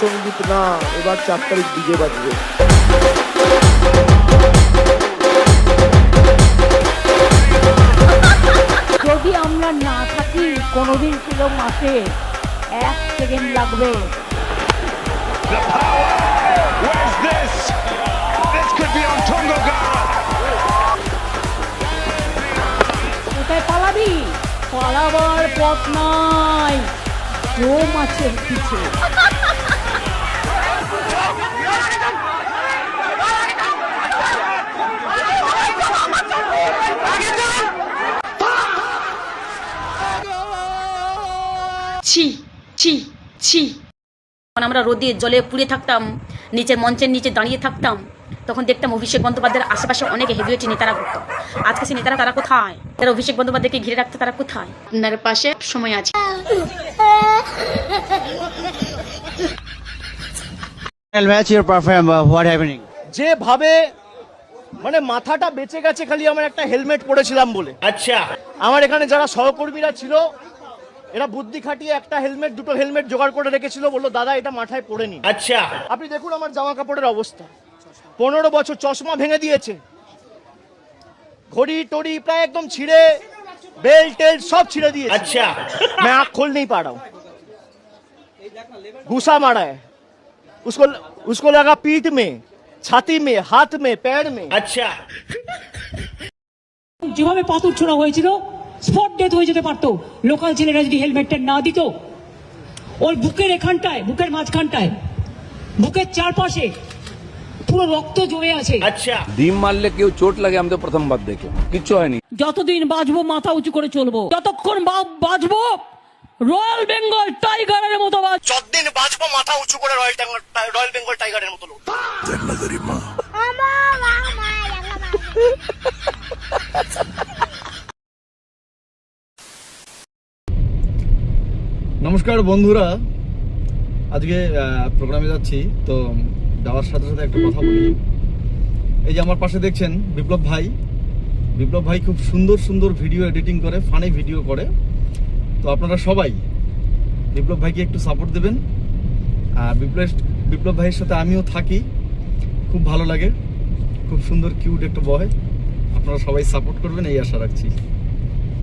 সঙ্গীত না, এবার 4 তারিখ ডিজে বাজবে। যদি আমরা না থাকি কোনোদিন ছিল মাসে 1 সেকেন্ড লাগবে। কোথায় পালাবি? পালাবার পথ নাই, ও মাছের পিছে। ছি ছি ছি। আমরা রোদে জলে পুড়ে থাকতাম, নিচের মঞ্চের নিচে দাঁড়িয়ে থাকতাম, তখন দেখতাম অভিষেক বন্দ্যোপাধ্যায়ের আশেপাশে অনেক হেভিওয়েট নেতারা ঘুরতো। আজকে সেই নেতারা তারা কোথায়? যারা অভিষেক বন্দ্যোপাধ্যায়কে ঘিরে রাখতো তারা কোথায়? আপনার পাশে সময় আছে। যেভাবে মানে মাথাটা বেঁচে গেছে খালি আমার একটা হেলমেট পরেছিলাম বলে। আচ্ছা, আমার এখানে যারা সহকর্মীরা ছিল এরা বুদ্ধি খাটিয়ে একটা হেলমেট দুটো হেলমেট জোগাড় করে রেখেছিল, বললো দাদা এটা মাথায় পরে নি। আচ্ছা, আপনি দেখুন আমার জামা কাপড়ের অবস্থা। 15 বছর চশমা ভেঙে দিয়েছে, ঘড়ি টড়ি প্রায় একদম ছিঁড়ে, বেল্ট টেল্ট সব ছিঁড়ে দিয়েছে। আচ্ছা, मैं आँख खोल नहीं पा रहा हूँ। घुसा मारा है उसको लगा पीठ में, छाती में, हाथ में, पैर में। अच्छा, যেভাবে পাথর ছোড়া হয়েছিল স্পট ডেথ হয়ে যেতে পারতো লোকাল ছেলেরা যদি হেলমেটটা না দিত। ওর বুকের এখানটায়, বুকের মাঝখানটায়, বুকের চারপাশে পুরো রক্ত জমে আছে। আচ্ছা, ডিম মারলে কেউ চোট লাগে আমি তো প্রথমবার দেখে, কিচ্ছু হয়নি। যতদিন বাঁচবো মাথা উঁচু করে চলবো, যতক্ষণ বাঁচবো রয়্যাল বেঙ্গল টাইগারের মতো যতদিন বাঁচবো মাথা উঁচু করে রয়্যাল বেঙ্গল টাইগারের মতো লোক। নমস্কার বন্ধুরা, আজকে প্রোগ্রামে যাচ্ছি, তো যাওয়ার সাথে সাথে একটা কথা বলি। এই যে আমার পাশে দেখছেন বিপ্লব ভাই খুব সুন্দর সুন্দর ভিডিও এডিটিং করে, ফানি ভিডিও করে। তো আপনারা সবাই বিপ্লব ভাইকে একটু সাপোর্ট দেবেন। আর বিপ্লব ভাইয়ের সাথে আমিও থাকি, খুব ভালো লাগে, খুব সুন্দর কিউট একটা বয়। আপনারা সবাই সাপোর্ট করবেন এই আশা রাখছি।